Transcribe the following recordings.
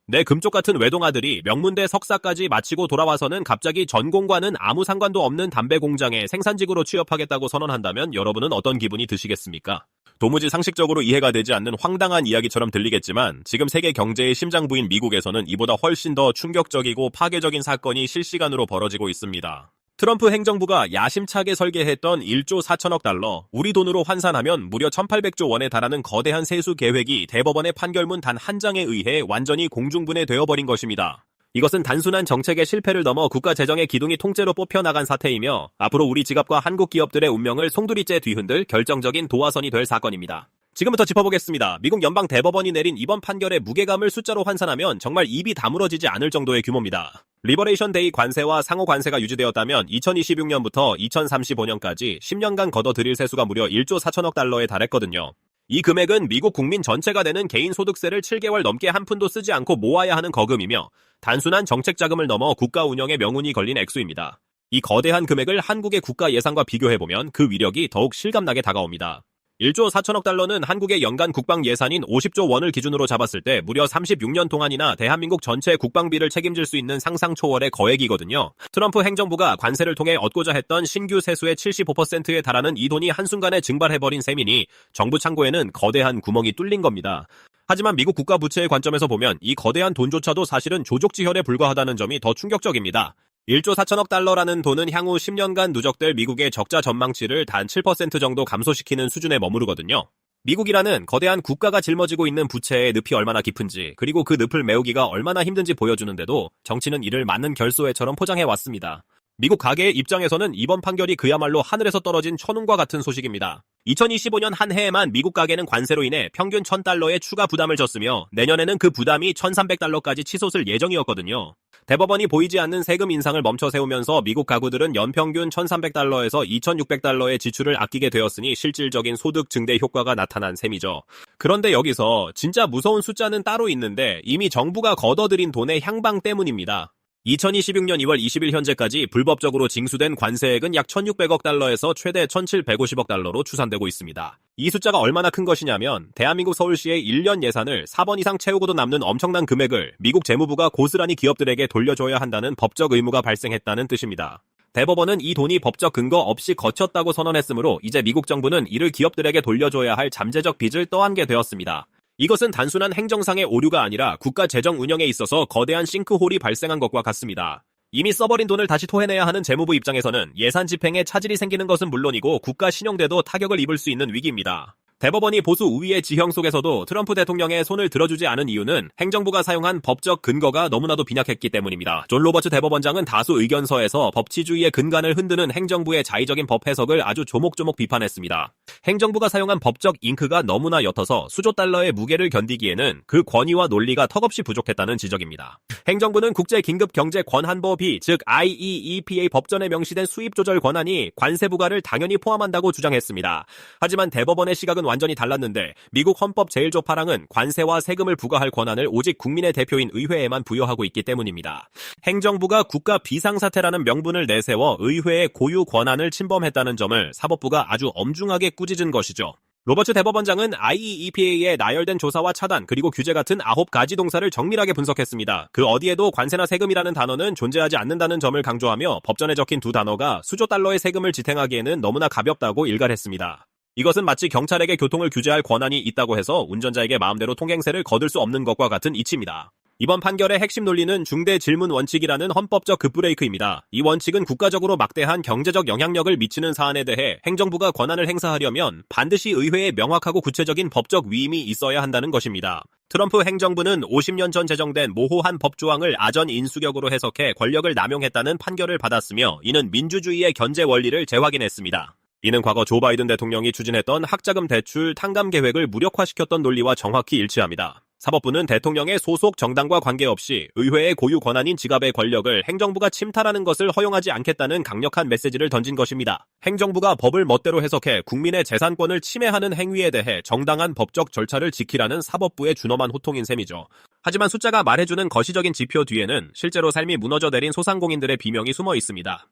내 금쪽 같은 외동아들이 명문대 석사까지 마치고 돌아와서는 갑자기 전공과는 아무 상관도 없는 담배 공장에 생산직으로 취업하겠다고 선언한다면 여러분은 어떤 기분이 드시겠습니까? 도무지 상식적으로 이해가 되지 않는 황당한 이야기처럼 들리겠지만 지금 세계 경제의 심장부인 미국에서는 이보다 훨씬 더 충격적이고 파괴적인 사건이 실시간으로 벌어지고 있습니다. 트럼프 행정부가 야심차게 설계했던 1조 4천억 달러, 우리 돈으로 환산하면 무려 1800조 원에 달하는 거대한 세수 계획이 대법원의 판결문 단 한 장에 의해 완전히 공중분해되어버린 것입니다. 이것은 단순한 정책의 실패를 넘어 국가 재정의 기둥이 통째로 뽑혀나간 사태이며 앞으로 우리 지갑과 한국 기업들의 운명을 송두리째 뒤흔들 결정적인 도화선이 될 사건입니다. 지금부터 짚어보겠습니다. 미국 연방 대법원이 내린 이번 판결의 무게감을 숫자로 환산하면 정말 입이 다물어지지 않을 정도의 규모입니다. 리버레이션 데이 관세와 상호 관세가 유지되었다면 2026년부터 2035년까지 10년간 걷어들일 세수가 무려 1조 4천억 달러에 달했거든요. 이 금액은 미국 국민 전체가 내는 개인소득세를 7개월 넘게 한 푼도 쓰지 않고 모아야 하는 거금이며 단순한 정책 자금을 넘어 국가 운영의 명운이 걸린 액수입니다. 이 거대한 금액을 한국의 국가 예산과 비교해보면 그 위력이 더욱 실감나게 다가옵니다. 1조 4천억 달러는 한국의 연간 국방 예산인 50조 원을 기준으로 잡았을 때 무려 36년 동안이나 대한민국 전체 국방비를 책임질 수 있는 상상 초월의 거액이거든요. 트럼프 행정부가 관세를 통해 얻고자 했던 신규 세수의 75%에 달하는 이 돈이 한순간에 증발해버린 셈이니 정부 창고에는 거대한 구멍이 뚫린 겁니다. 하지만 미국 국가 부채의 관점에서 보면 이 거대한 돈조차도 사실은 조족지혈에 불과하다는 점이 더 충격적입니다. 1조 4천억 달러라는 돈은 향후 10년간 누적될 미국의 적자 전망치를 단 7% 정도 감소시키는 수준에 머무르거든요. 미국이라는 거대한 국가가 짊어지고 있는 부채의 늪이 얼마나 깊은지 그리고 그 늪을 메우기가 얼마나 힘든지 보여주는데도 정치는 이를 맞는 결소애처럼 포장해왔습니다. 미국 가계의 입장에서는 이번 판결이 그야말로 하늘에서 떨어진 천운과 같은 소식입니다. 2025년 한 해에만 미국 가계는 관세로 인해 평균 1,000달러의 추가 부담을 졌으며 내년에는 그 부담이 1,300달러까지 치솟을 예정이었거든요. 대법원이 보이지 않는 세금 인상을 멈춰 세우면서 미국 가구들은 연평균 1,300달러에서 2,600달러의 지출을 아끼게 되었으니 실질적인 소득 증대 효과가 나타난 셈이죠. 그런데 여기서 진짜 무서운 숫자는 따로 있는데 이미 정부가 걷어들인 돈의 향방 때문입니다. 2026년 2월 20일 현재까지 불법적으로 징수된 관세액은 약 1,600억 달러에서 최대 1,750억 달러로 추산되고 있습니다. 이 숫자가 얼마나 큰 것이냐면 대한민국 서울시의 1년 예산을 4번 이상 채우고도 남는 엄청난 금액을 미국 재무부가 고스란히 기업들에게 돌려줘야 한다는 법적 의무가 발생했다는 뜻입니다. 대법원은 이 돈이 법적 근거 없이 거쳤다고 선언했으므로 이제 미국 정부는 이를 기업들에게 돌려줘야 할 잠재적 빚을 떠안게 되었습니다. 이것은 단순한 행정상의 오류가 아니라 국가 재정 운영에 있어서 거대한 싱크홀이 발생한 것과 같습니다. 이미 써버린 돈을 다시 토해내야 하는 재무부 입장에서는 예산 집행에 차질이 생기는 것은 물론이고 국가 신용대도 타격을 입을 수 있는 위기입니다. 대법원이 보수 우위의 지형 속에서도 트럼프 대통령의 손을 들어주지 않은 이유는 행정부가 사용한 법적 근거가 너무나도 빈약했기 때문입니다. 존 로버츠 대법원장은 다수 의견서에서 법치주의의 근간을 흔드는 행정부의 자의적인 법 해석을 아주 조목조목 비판했습니다. 행정부가 사용한 법적 잉크가 너무나 옅어서 수조 달러의 무게를 견디기에는 그 권위와 논리가 턱없이 부족했다는 지적입니다. 행정부는 국제긴급경제권한법이 즉 IEEPA 법전에 명시된 수입조절 권한이 관세 부과를 당연히 포함한다고 주장했습니다. 하지만 대법원의 시각은 완전히 달랐는데 미국 헌법 제1조 8항은 관세와 세금을 부과할 권한을 오직 국민의 대표인 의회에만 부여하고 있기 때문입니다. 행정부가 국가 비상사태라는 명분을 내세워 의회의 고유 권한을 침범했다는 점을 사법부가 아주 엄중하게 꾸짖은 것이죠. 로버츠 대법원장은 IEEPA의 나열된 조사와 차단 그리고 규제 같은 9가지 동사를 정밀하게 분석했습니다. 그 어디에도 관세나 세금이라는 단어는 존재하지 않는다는 점을 강조하며 법전에 적힌 두 단어가 수조 달러의 세금을 지탱하기에는 너무나 가볍다고 일갈했습니다. 이것은 마치 경찰에게 교통을 규제할 권한이 있다고 해서 운전자에게 마음대로 통행세를 거둘 수 없는 것과 같은 이치입니다. 이번 판결의 핵심 논리는 중대 질문 원칙이라는 헌법적 급브레이크입니다. 이 원칙은 국가적으로 막대한 경제적 영향력을 미치는 사안에 대해 행정부가 권한을 행사하려면 반드시 의회에 명확하고 구체적인 법적 위임이 있어야 한다는 것입니다. 트럼프 행정부는 50년 전 제정된 모호한 법조항을 아전 인수격으로 해석해 권력을 남용했다는 판결을 받았으며 이는 민주주의의 견제 원리를 재확인했습니다. 이는 과거 조 바이든 대통령이 추진했던 학자금 대출 탕감 계획을 무력화시켰던 논리와 정확히 일치합니다. 사법부는 대통령의 소속 정당과 관계없이 의회의 고유 권한인 지갑의 권력을 행정부가 침탈하는 것을 허용하지 않겠다는 강력한 메시지를 던진 것입니다. 행정부가 법을 멋대로 해석해 국민의 재산권을 침해하는 행위에 대해 정당한 법적 절차를 지키라는 사법부의 준엄한 호통인 셈이죠. 하지만 숫자가 말해주는 거시적인 지표 뒤에는 실제로 삶이 무너져 내린 소상공인들의 비명이 숨어 있습니다.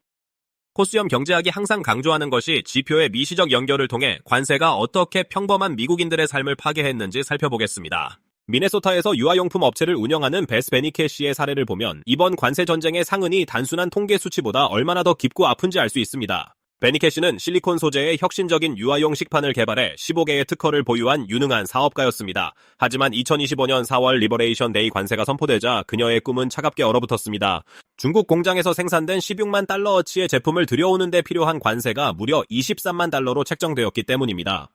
코수염 경제학이 항상 강조하는 것이 지표의 미시적 연결을 통해 관세가 어떻게 평범한 미국인들의 삶을 파괴했는지 살펴보겠습니다. 미네소타에서 유아용품 업체를 운영하는 베스 베니케 씨의 사례를 보면 이번 관세 전쟁의 상흔이 단순한 통계 수치보다 얼마나 더 깊고 아픈지 알 수 있습니다. 베니케 씨는 실리콘 소재의 혁신적인 유아용 식판을 개발해 15개의 특허를 보유한 유능한 사업가였습니다. 하지만 2025년 4월 리버레이션 데이 관세가 선포되자 그녀의 꿈은 차갑게 얼어붙었습니다. 중국 공장에서 생산된 16만 달러어치의 제품을 들여오는 데 필요한 관세가 무려 23만 달러로 책정되었기 때문입니다.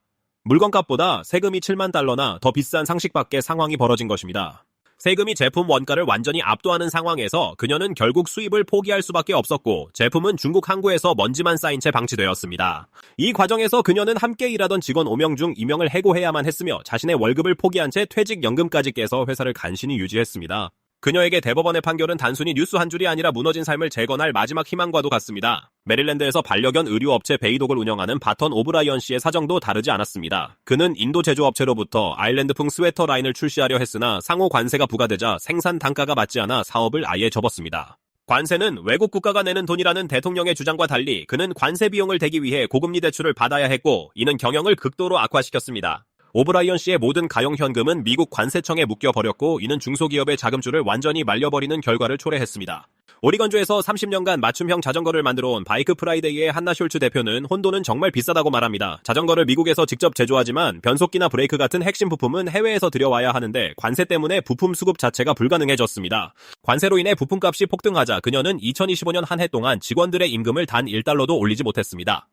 물건값보다 세금이 7만 달러나 더 비싼 상식밖에 상황이 벌어진 것입니다. 세금이 제품 원가를 완전히 압도하는 상황에서 그녀는 결국 수입을 포기할 수밖에 없었고 제품은 중국 항구에서 먼지만 쌓인 채 방치되었습니다. 이 과정에서 그녀는 함께 일하던 직원 5명 중 2명을 해고해야만 했으며 자신의 월급을 포기한 채 퇴직연금까지 깨서 회사를 간신히 유지했습니다. 그녀에게 대법원의 판결은 단순히 뉴스 한 줄이 아니라 무너진 삶을 재건할 마지막 희망과도 같습니다. 메릴랜드에서 반려견 의류업체 베이독을 운영하는 바턴 오브라이언 씨의 사정도 다르지 않았습니다. 그는 인도 제조업체로부터 아일랜드풍 스웨터 라인을 출시하려 했으나 상호 관세가 부과되자 생산 단가가 맞지 않아 사업을 아예 접었습니다. 관세는 외국 국가가 내는 돈이라는 대통령의 주장과 달리 그는 관세 비용을 대기 위해 고금리 대출을 받아야 했고 이는 경영을 극도로 악화시켰습니다. 오브라이언 씨의 모든 가용 현금은 미국 관세청에 묶여버렸고 이는 중소기업의 자금줄을 완전히 말려버리는 결과를 초래했습니다. 오리건주에서 30년간 맞춤형 자전거를 만들어온 바이크 프라이데이의 한나 숄츠 대표는 혼돈은 정말 비싸다고 말합니다. 자전거를 미국에서 직접 제조하지만 변속기나 브레이크 같은 핵심 부품은 해외에서 들여와야 하는데 관세 때문에 부품 수급 자체가 불가능해졌습니다. 관세로 인해 부품값이 폭등하자 그녀는 2025년 한 해 동안 직원들의 임금을 단 1달러도 올리지 못했습니다.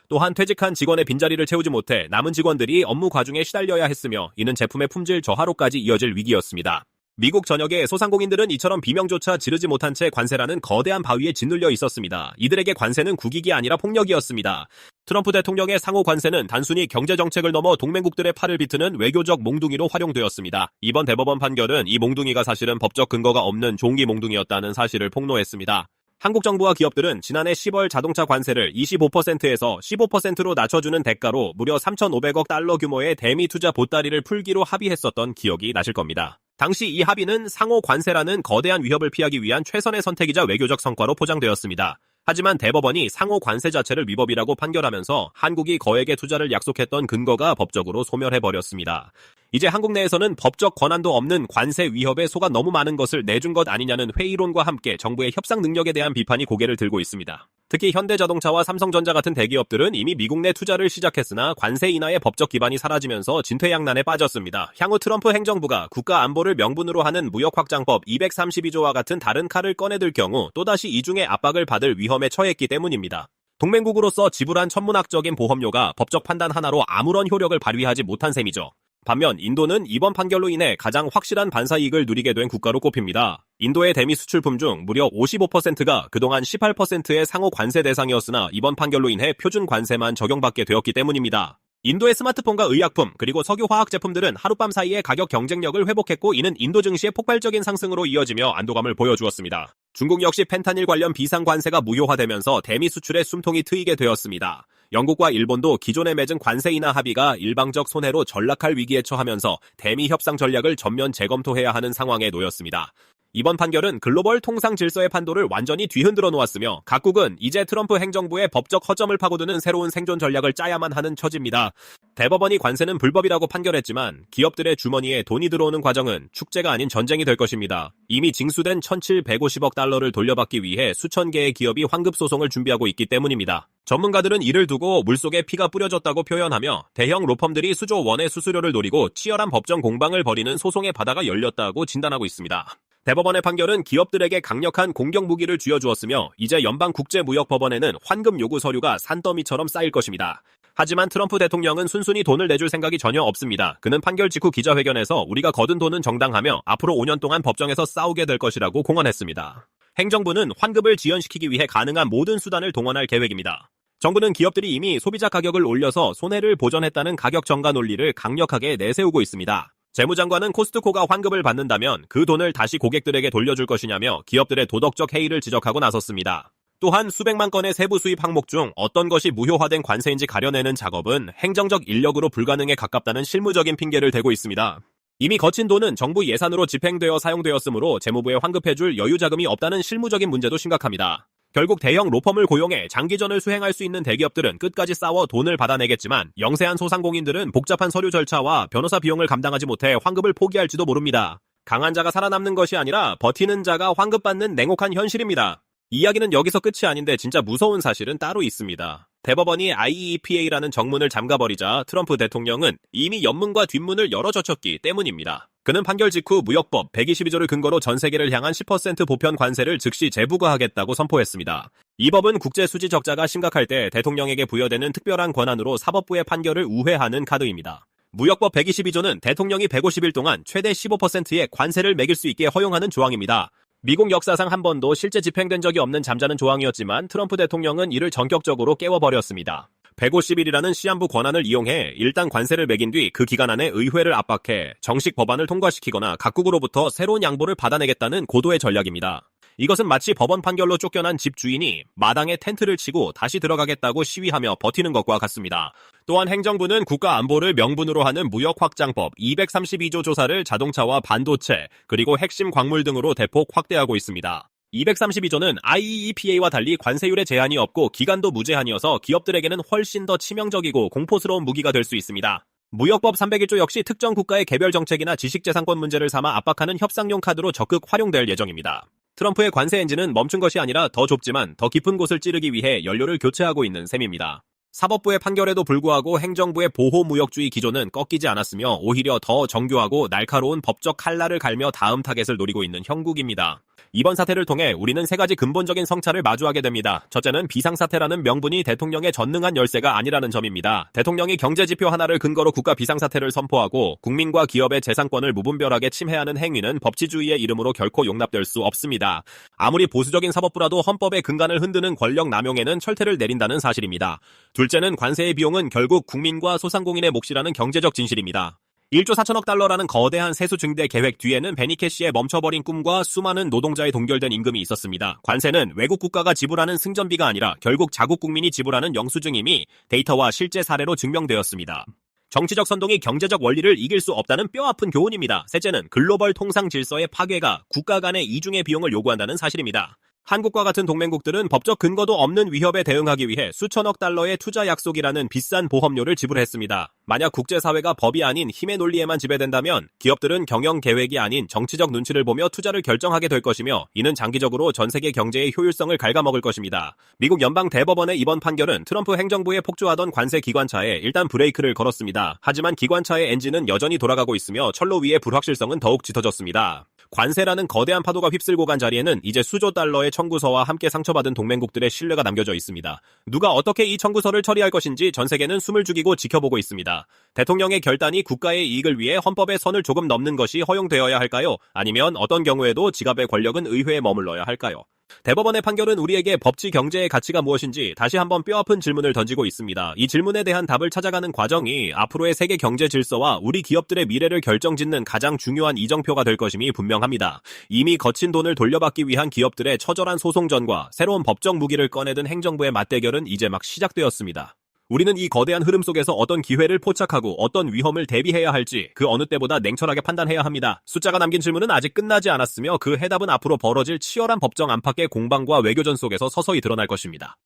또한 퇴직한 직원의 빈자리를 채우지 못해 남은 직원들이 업무 과중에 시달려야 했으며 이는 제품의 품질 저하로까지 이어질 위기였습니다. 미국 전역의 소상공인들은 이처럼 비명조차 지르지 못한 채 관세라는 거대한 바위에 짓눌려 있었습니다. 이들에게 관세는 국익이 아니라 폭력이었습니다. 트럼프 대통령의 상호 관세는 단순히 경제정책을 넘어 동맹국들의 팔을 비트는 외교적 몽둥이로 활용되었습니다. 이번 대법원 판결은 이 몽둥이가 사실은 법적 근거가 없는 종기 몽둥이였다는 사실을 폭로했습니다. 한국 정부와 기업들은 지난해 10월 자동차 관세를 25%에서 15%로 낮춰주는 대가로 무려 3,500억 달러 규모의 대미 투자 보따리를 풀기로 합의했었던 기억이 나실 겁니다. 당시 이 합의는 상호 관세라는 거대한 위협을 피하기 위한 최선의 선택이자 외교적 성과로 포장되었습니다. 하지만 대법원이 상호 관세 자체를 위법이라고 판결하면서 한국이 거액의 투자를 약속했던 근거가 법적으로 소멸해버렸습니다. 이제 한국 내에서는 법적 권한도 없는 관세 위협에 속아 너무 많은 것을 내준 것 아니냐는 회의론과 함께 정부의 협상 능력에 대한 비판이 고개를 들고 있습니다. 특히 현대자동차와 삼성전자 같은 대기업들은 이미 미국 내 투자를 시작했으나 관세 인하의 법적 기반이 사라지면서 진퇴양난에 빠졌습니다. 향후 트럼프 행정부가 국가 안보를 명분으로 하는 무역확장법 232조와 같은 다른 칼을 꺼내들 경우 또다시 이중의 압박을 받을 위험에 처했기 때문입니다. 동맹국으로서 지불한 천문학적인 보험료가 법적 판단 하나로 아무런 효력을 발휘하지 못한 셈이죠. 반면 인도는 이번 판결로 인해 가장 확실한 반사이익을 누리게 된 국가로 꼽힙니다. 인도의 대미 수출품 중 무려 55%가 그동안 18%의 상호 관세 대상이었으나 이번 판결로 인해 표준 관세만 적용받게 되었기 때문입니다. 인도의 스마트폰과 의약품 그리고 석유화학 제품들은 하룻밤 사이에 가격 경쟁력을 회복했고 이는 인도 증시의 폭발적인 상승으로 이어지며 안도감을 보여주었습니다. 중국 역시 펜타닐 관련 비상 관세가 무효화되면서 대미 수출에 숨통이 트이게 되었습니다. 영국과 일본도 기존에 맺은 관세 인하 합의가 일방적 손해로 전락할 위기에 처하면서 대미 협상 전략을 전면 재검토해야 하는 상황에 놓였습니다. 이번 판결은 글로벌 통상 질서의 판도를 완전히 뒤흔들어 놓았으며 각국은 이제 트럼프 행정부의 법적 허점을 파고드는 새로운 생존 전략을 짜야만 하는 처지입니다. 대법원이 관세는 불법이라고 판결했지만 기업들의 주머니에 돈이 들어오는 과정은 축제가 아닌 전쟁이 될 것입니다. 이미 징수된 1,750억 달러를 돌려받기 위해 수천 개의 기업이 환급 소송을 준비하고 있기 때문입니다. 전문가들은 이를 두고 물속에 피가 뿌려졌다고 표현하며 대형 로펌들이 수조 원의 수수료를 노리고 치열한 법정 공방을 벌이는 소송의 바다가 열렸다고 진단하고 있습니다. 대법원의 판결은 기업들에게 강력한 공격 무기를 쥐어주었으며 이제 연방국제무역법원에는 환급 요구 서류가 산더미처럼 쌓일 것입니다. 하지만 트럼프 대통령은 순순히 돈을 내줄 생각이 전혀 없습니다. 그는 판결 직후 기자회견에서 우리가 거둔 돈은 정당하며 앞으로 5년 동안 법정에서 싸우게 될 것이라고 공언했습니다. 행정부는 환급을 지연시키기 위해 가능한 모든 수단을 동원할 계획입니다. 정부는 기업들이 이미 소비자 가격을 올려서 손해를 보전했다는 가격 정가 논리를 강력하게 내세우고 있습니다. 재무장관은 코스트코가 환급을 받는다면 그 돈을 다시 고객들에게 돌려줄 것이냐며 기업들의 도덕적 해이를 지적하고 나섰습니다. 또한 수백만 건의 세부 수입 항목 중 어떤 것이 무효화된 관세인지 가려내는 작업은 행정적 인력으로 불가능에 가깝다는 실무적인 핑계를 대고 있습니다. 이미 거친 돈은 정부 예산으로 집행되어 사용되었으므로 재무부에 환급해줄 여유 자금이 없다는 실무적인 문제도 심각합니다. 결국 대형 로펌을 고용해 장기전을 수행할 수 있는 대기업들은 끝까지 싸워 돈을 받아내겠지만 영세한 소상공인들은 복잡한 서류 절차와 변호사 비용을 감당하지 못해 환급을 포기할지도 모릅니다. 강한 자가 살아남는 것이 아니라 버티는 자가 환급받는 냉혹한 현실입니다. 이야기는 여기서 끝이 아닌데 진짜 무서운 사실은 따로 있습니다. 대법원이 IEEPA라는 정문을 잠가버리자 트럼프 대통령은 이미 옆문과 뒷문을 열어젖혔기 때문입니다. 그는 판결 직후 무역법 122조를 근거로 전 세계를 향한 10% 보편 관세를 즉시 재부과하겠다고 선포했습니다. 이 법은 국제 수지 적자가 심각할 때 대통령에게 부여되는 특별한 권한으로 사법부의 판결을 우회하는 카드입니다. 무역법 122조는 대통령이 150일 동안 최대 15%의 관세를 매길 수 있게 허용하는 조항입니다. 미국 역사상 한 번도 실제 집행된 적이 없는 잠자는 조항이었지만 트럼프 대통령은 이를 전격적으로 깨워버렸습니다. 150일이라는 시한부 권한을 이용해 일단 관세를 매긴 뒤 그 기간 안에 의회를 압박해 정식 법안을 통과시키거나 각국으로부터 새로운 양보를 받아내겠다는 고도의 전략입니다. 이것은 마치 법원 판결로 쫓겨난 집 주인이 마당에 텐트를 치고 다시 들어가겠다고 시위하며 버티는 것과 같습니다. 또한 행정부는 국가 안보를 명분으로 하는 무역확장법 232조 조사를 자동차와 반도체 그리고 핵심 광물 등으로 대폭 확대하고 있습니다. 232조는 IEEPA와 달리 관세율에 제한이 없고 기간도 무제한이어서 기업들에게는 훨씬 더 치명적이고 공포스러운 무기가 될 수 있습니다. 무역법 301조 역시 특정 국가의 개별 정책이나 지식재산권 문제를 삼아 압박하는 협상용 카드로 적극 활용될 예정입니다. 트럼프의 관세 엔진은 멈춘 것이 아니라 더 좁지만 더 깊은 곳을 찌르기 위해 연료를 교체하고 있는 셈입니다. 사법부의 판결에도 불구하고 행정부의 보호무역주의 기조는 꺾이지 않았으며 오히려 더 정교하고 날카로운 법적 칼날을 갈며 다음 타겟을 노리고 있는 형국입니다. 이번 사태를 통해 우리는 세 가지 근본적인 성찰을 마주하게 됩니다. 첫째는 비상사태라는 명분이 대통령의 전능한 열쇠가 아니라는 점입니다. 대통령이 경제지표 하나를 근거로 국가 비상사태를 선포하고 국민과 기업의 재산권을 무분별하게 침해하는 행위는 법치주의의 이름으로 결코 용납될 수 없습니다. 아무리 보수적인 사법부라도 헌법의 근간을 흔드는 권력 남용에는 철퇴를 내린다는 사실입니다. 둘째는 관세의 비용은 결국 국민과 소상공인의 몫이라는 경제적 진실입니다. 1조 4천억 달러라는 거대한 세수 증대 계획 뒤에는 베니캐시의 멈춰버린 꿈과 수많은 노동자의 동결된 임금이 있었습니다. 관세는 외국 국가가 지불하는 승전비가 아니라 결국 자국 국민이 지불하는 영수증임이 데이터와 실제 사례로 증명되었습니다. 정치적 선동이 경제적 원리를 이길 수 없다는 뼈아픈 교훈입니다. 셋째는 글로벌 통상 질서의 파괴가 국가 간의 이중의 비용을 요구한다는 사실입니다. 한국과 같은 동맹국들은 법적 근거도 없는 위협에 대응하기 위해 수천억 달러의 투자 약속이라는 비싼 보험료를 지불했습니다. 만약 국제사회가 법이 아닌 힘의 논리에만 지배된다면 기업들은 경영 계획이 아닌 정치적 눈치를 보며 투자를 결정하게 될 것이며 이는 장기적으로 전 세계 경제의 효율성을 갉아먹을 것입니다. 미국 연방 대법원의 이번 판결은 트럼프 행정부에 폭주하던 관세 기관차에 일단 브레이크를 걸었습니다. 하지만 기관차의 엔진은 여전히 돌아가고 있으며 철로 위의 불확실성은 더욱 짙어졌습니다. 관세라는 거대한 파도가 휩쓸고 간 자리에는 이제 수조 달러의 청구서와 함께 상처받은 동맹국들의 신뢰가 남겨져 있습니다. 누가 어떻게 이 청구서를 처리할 것인지 전 세계는 숨을 죽이고 지켜보고 있습니다. 대통령의 결단이 국가의 이익을 위해 헌법의 선을 조금 넘는 것이 허용되어야 할까요? 아니면 어떤 경우에도 지갑의 권력은 의회에 머물러야 할까요? 대법원의 판결은 우리에게 법치 경제의 가치가 무엇인지 다시 한번 뼈아픈 질문을 던지고 있습니다. 이 질문에 대한 답을 찾아가는 과정이 앞으로의 세계 경제 질서와 우리 기업들의 미래를 결정짓는 가장 중요한 이정표가 될 것임이 분명합니다. 이미 거친 돈을 돌려받기 위한 기업들의 처절한 소송전과 새로운 법적 무기를 꺼내든 행정부의 맞대결은 이제 막 시작되었습니다. 우리는 이 거대한 흐름 속에서 어떤 기회를 포착하고 어떤 위험을 대비해야 할지 그 어느 때보다 냉철하게 판단해야 합니다. 숫자가 남긴 질문은 아직 끝나지 않았으며 그 해답은 앞으로 벌어질 치열한 법정 안팎의 공방과 외교전 속에서 서서히 드러날 것입니다.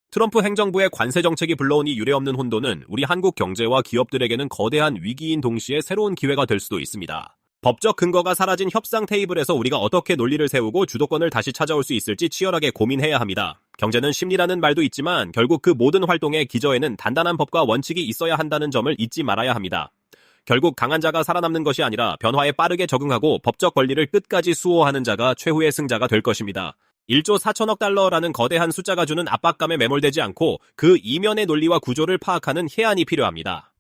트럼프 행정부의 관세 정책이 불러온 이 유례없는 혼돈은 우리 한국 경제와 기업들에게는 거대한 위기인 동시에 새로운 기회가 될 수도 있습니다. 법적 근거가 사라진 협상 테이블에서 우리가 어떻게 논리를 세우고 주도권을 다시 찾아올 수 있을지 치열하게 고민해야 합니다. 경제는 심리라는 말도 있지만 결국 그 모든 활동의 기저에는 단단한 법과 원칙이 있어야 한다는 점을 잊지 말아야 합니다. 결국 강한 자가 살아남는 것이 아니라 변화에 빠르게 적응하고 법적 권리를 끝까지 수호하는 자가 최후의 승자가 될 것입니다. 1조 4천억 달러라는 거대한 숫자가 주는 압박감에 매몰되지 않고 그 이면의 논리와 구조를 파악하는 해안이 필요합니다.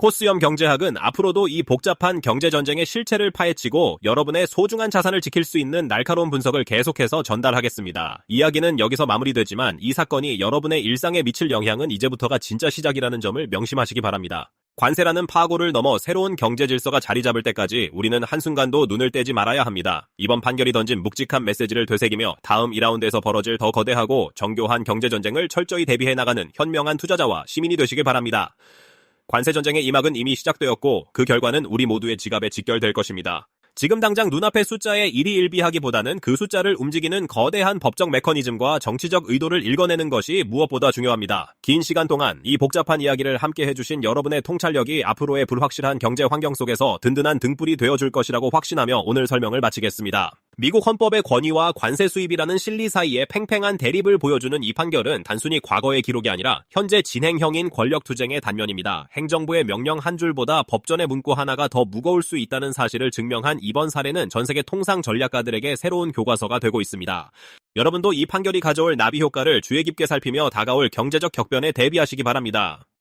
코스염 경제학은 앞으로도 이 복잡한 경제전쟁의 실체를 파헤치고 여러분의 소중한 자산을 지킬 수 있는 날카로운 분석을 계속해서 전달하겠습니다. 이야기는 여기서 마무리되지만 이 사건이 여러분의 일상에 미칠 영향은 이제부터가 진짜 시작이라는 점을 명심하시기 바랍니다. 관세라는 파고를 넘어 새로운 경제 질서가 자리 잡을 때까지 우리는 한순간도 눈을 떼지 말아야 합니다. 이번 판결이 던진 묵직한 메시지를 되새기며 다음 2라운드에서 벌어질 더 거대하고 정교한 경제전쟁을 철저히 대비해 나가는 현명한 투자자와 시민이 되시길 바랍니다. 관세 전쟁의 이막은 이미 시작되었고 그 결과는 우리 모두의 지갑에 직결될 것입니다. 지금 당장 눈앞의 숫자에 일희일비하기보다는 그 숫자를 움직이는 거대한 법적 메커니즘과 정치적 의도를 읽어내는 것이 무엇보다 중요합니다. 긴 시간 동안 이 복잡한 이야기를 함께 해주신 여러분의 통찰력이 앞으로의 불확실한 경제 환경 속에서 든든한 등불이 되어줄 것이라고 확신하며 오늘 설명을 마치겠습니다. 미국 헌법의 권위와 관세 수입이라는 실리 사이에 팽팽한 대립을 보여주는 이 판결은 단순히 과거의 기록이 아니라 현재 진행형인 권력투쟁의 단면입니다. 행정부의 명령 한 줄보다 법전의 문구 하나가 더 무거울 수 있다는 사실을 증명한 이번 사례는 전세계 통상 전략가들에게 새로운 교과서가 되고 있습니다. 여러분도 이 판결이 가져올 나비 효과를 주의 깊게 살피며 다가올 경제적 격변에 대비하시기 바랍니다.